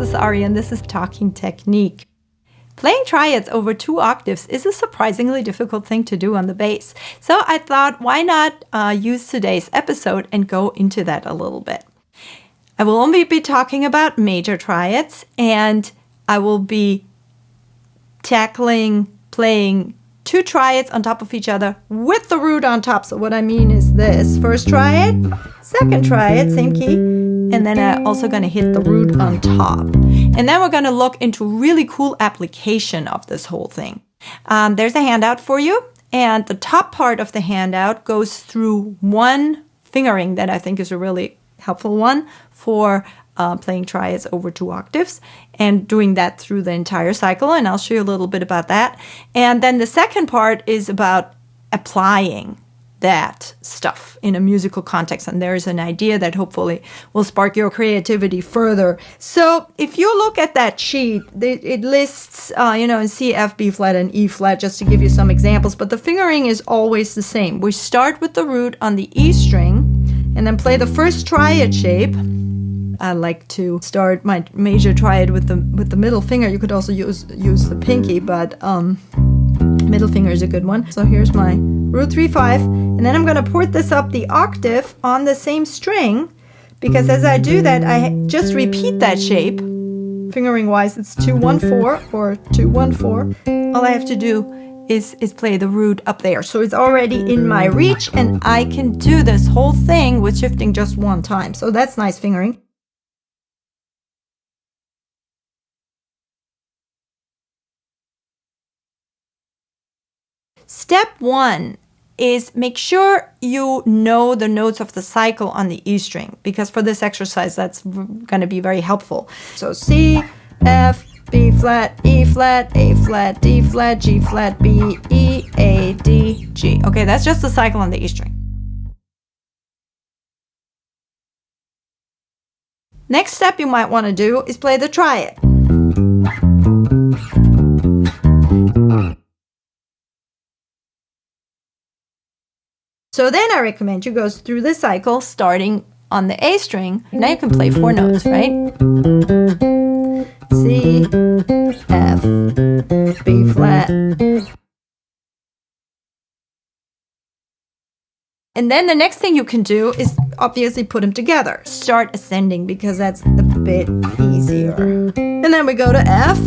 is Ariane. This is Talking Technique. Playing triads over 2 octaves is a surprisingly difficult thing to do on the bass. So I thought, why not use today's episode and go into that a little bit. I will only be talking about major triads, and I will be tackling playing 2 triads on top of each other with the root on top. So what I mean is this: first triad, second triad, same key, and then I'm also going to hit the root on top. And then we're going to look into really cool application of this whole thing. There's a handout for you, and the top part of the handout goes through one fingering that I think is a really helpful one for playing triads over 2 octaves and doing that through the entire cycle. And I'll show you a little bit about that. And then the second part is about applying that stuff in a musical context. And there's an idea that hopefully will spark your creativity further. So if you look at that sheet, it lists, in C, F, B flat, and E flat, just to give you some examples. But the fingering is always the same. We start with the root on the E string and then play the first triad shape. I like to start my major triad with the middle finger. You could also use the pinky, but middle finger is a good one. So here's my root 3-5, and then I'm going to port this up the octave on the same string, because as I do that, I just repeat that shape. Fingering wise, it's 2-1-4 or 2-1-4. All I have to do is play the root up there. So it's already in my reach, and I can do this whole thing with shifting just one time. So that's nice fingering. Step 1 is make sure you know the notes of the cycle on the E string, because for this exercise that's going to be very helpful. So C, F, B flat, E flat, A flat, D flat, G flat, B, E, A, D, G. Okay, that's just the cycle on the E string. Next step you might want to do is play the triad. So then I recommend you go through the cycle starting on the A string. Now you can play 4 notes, right? C, F, B flat. And then the next thing you can do is obviously put them together. Start ascending, because that's a bit easier. And then we go to F.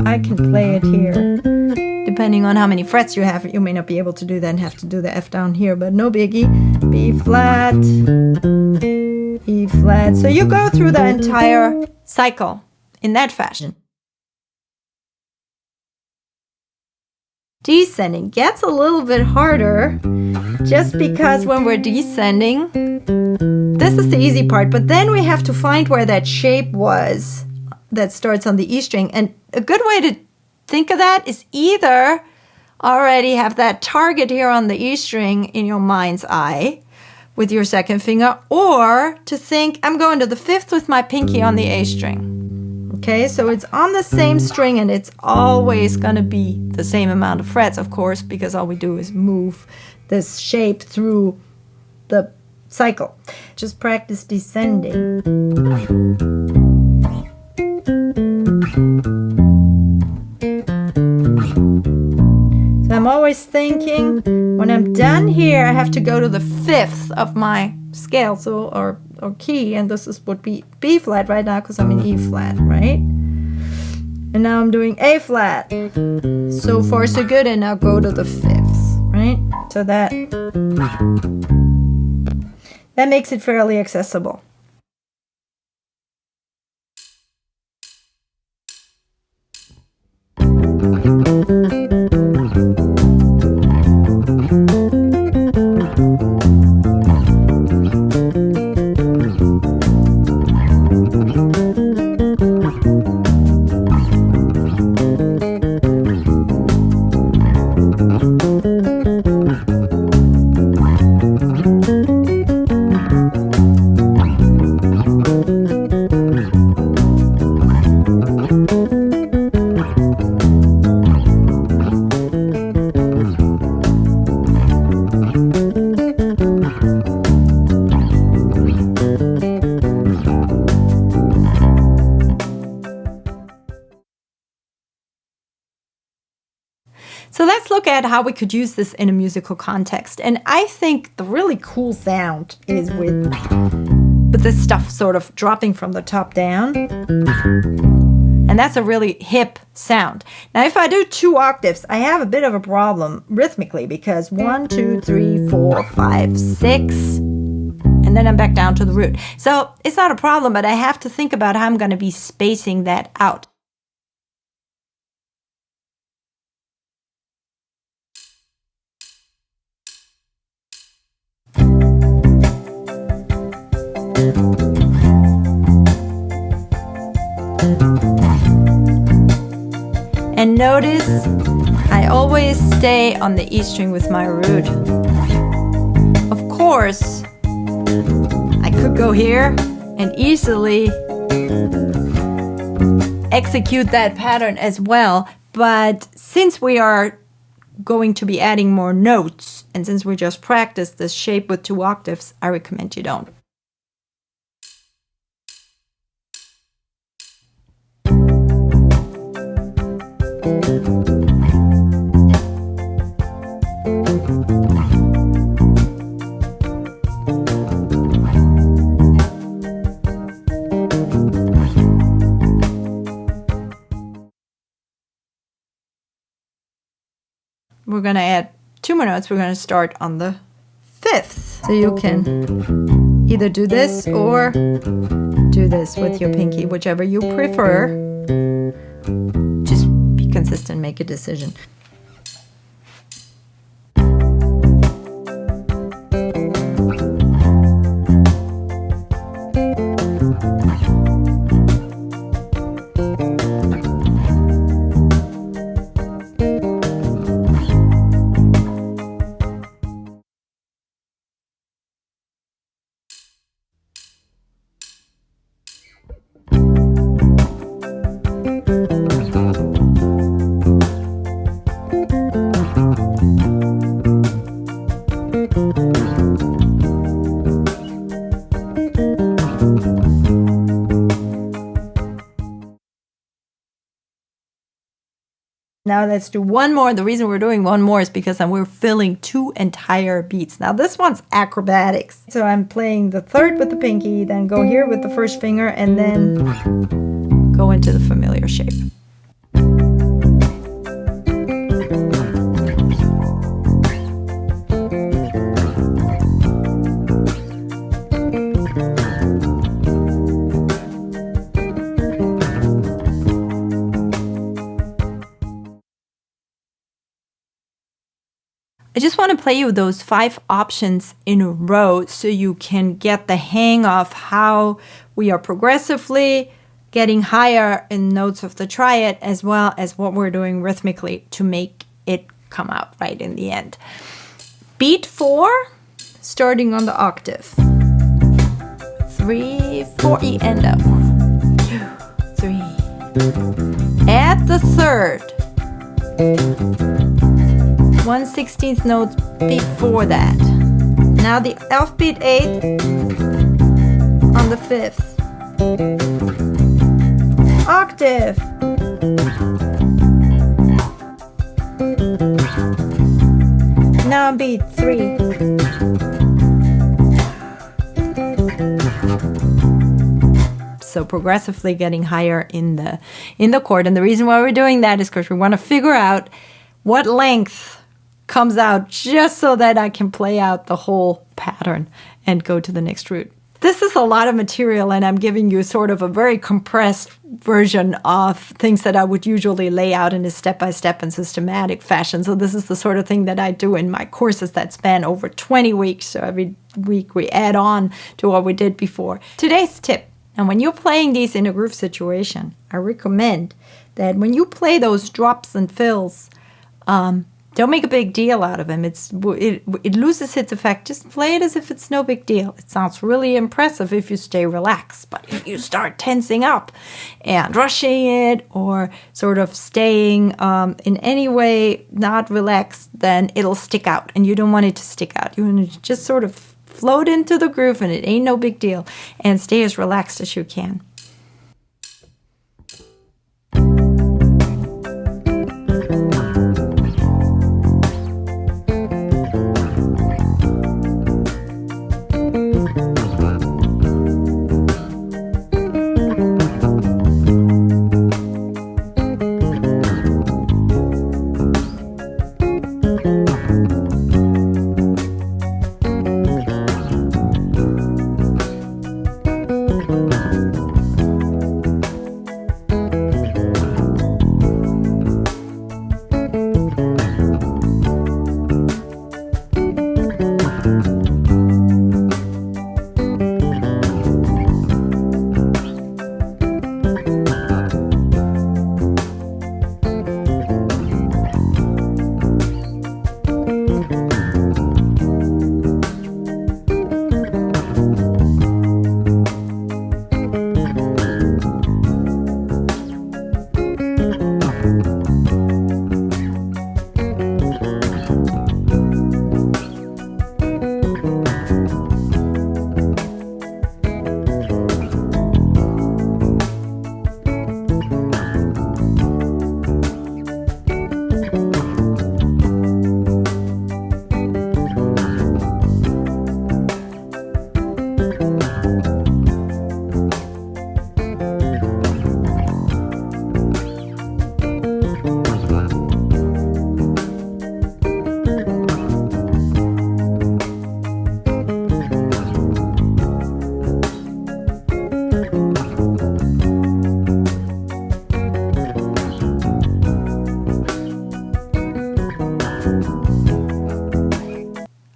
I can play it here. Depending on how many frets you have, you may not be able to do that and have to do the F down here, but no biggie. B flat, E flat. So you go through the entire cycle in that fashion. Descending gets a little bit harder, just because when we're descending, this is the easy part, but then we have to find where that shape was that starts on the E string. And a good way to think of that is either already have that target here on the E string in your mind's eye with your second finger, or to think, I'm going to the 5th with my pinky on the A string. Okay, so it's on the same string, and it's always going to be the same amount of frets, of course, because all we do is move this shape through the cycle. Just practice descending. So I'm always thinking, when I'm done here, I have to go to the 5th of my scale, so or key, and this would be B flat right now because I'm in E flat, right? And now I'm doing A flat. So far so good, and now go to the 5th, right? So that makes it fairly accessible. So let's look at how we could use this in a musical context. And I think the really cool sound is with this stuff sort of dropping from the top down. And that's a really hip sound. Now, if I do 2 octaves, I have a bit of a problem rhythmically because 1, 2, 3, 4, 5, 6, and then I'm back down to the root. So it's not a problem, but I have to think about how I'm going to be spacing that out. And notice I always stay on the E string with my root. Of course, I could go here and easily execute that pattern as well, but since we are going to be adding more notes, and since we just practiced this shape with 2 octaves, I recommend you don't. We're going to add 2 more notes. We're going to start on the 5th. So you can either do this or do this with your pinky, whichever you prefer. Just be consistent, make a decision. Now let's do one more. The reason we're doing one more is because we're filling 2 entire beats. Now this one's acrobatics. So I'm playing the 3rd with the pinky, then go here with the 1st finger, and then go into the familiar shape. I just want to play you those 5 options in a row so you can get the hang of how we are progressively getting higher in notes of the triad, as well as what we're doing rhythmically to make it come out right in the end. Beat 4, starting on the octave. 3, 4, E and up. 1, 2, 3. Add the 3rd. 1/16th note before that. Now the offbeat 8th on the 5th. Octave. Now beat 3. So progressively getting higher in the chord. And the reason why we're doing that is because we want to figure out what length comes out just so that I can play out the whole pattern and go to the next root. This is a lot of material, and I'm giving you sort of a very compressed version of things that I would usually lay out in a step-by-step and systematic fashion. So this is the sort of thing that I do in my courses that span over 20 weeks. So every week we add on to what we did before. Today's tip, and when you're playing these in a groove situation, I recommend that when you play those drops and fills, don't make a big deal out of them. It loses its effect. Just play it as if it's no big deal. It sounds really impressive if you stay relaxed. But if you start tensing up and rushing it or sort of staying in any way not relaxed, then it'll stick out. And you don't want it to stick out. You want to just sort of float into the groove, and it ain't no big deal. And stay as relaxed as you can.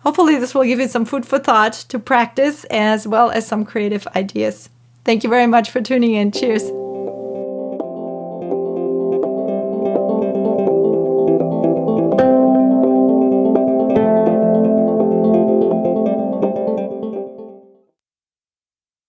Hopefully this will give you some food for thought to practice as well as some creative ideas. Thank you very much for tuning in. Cheers.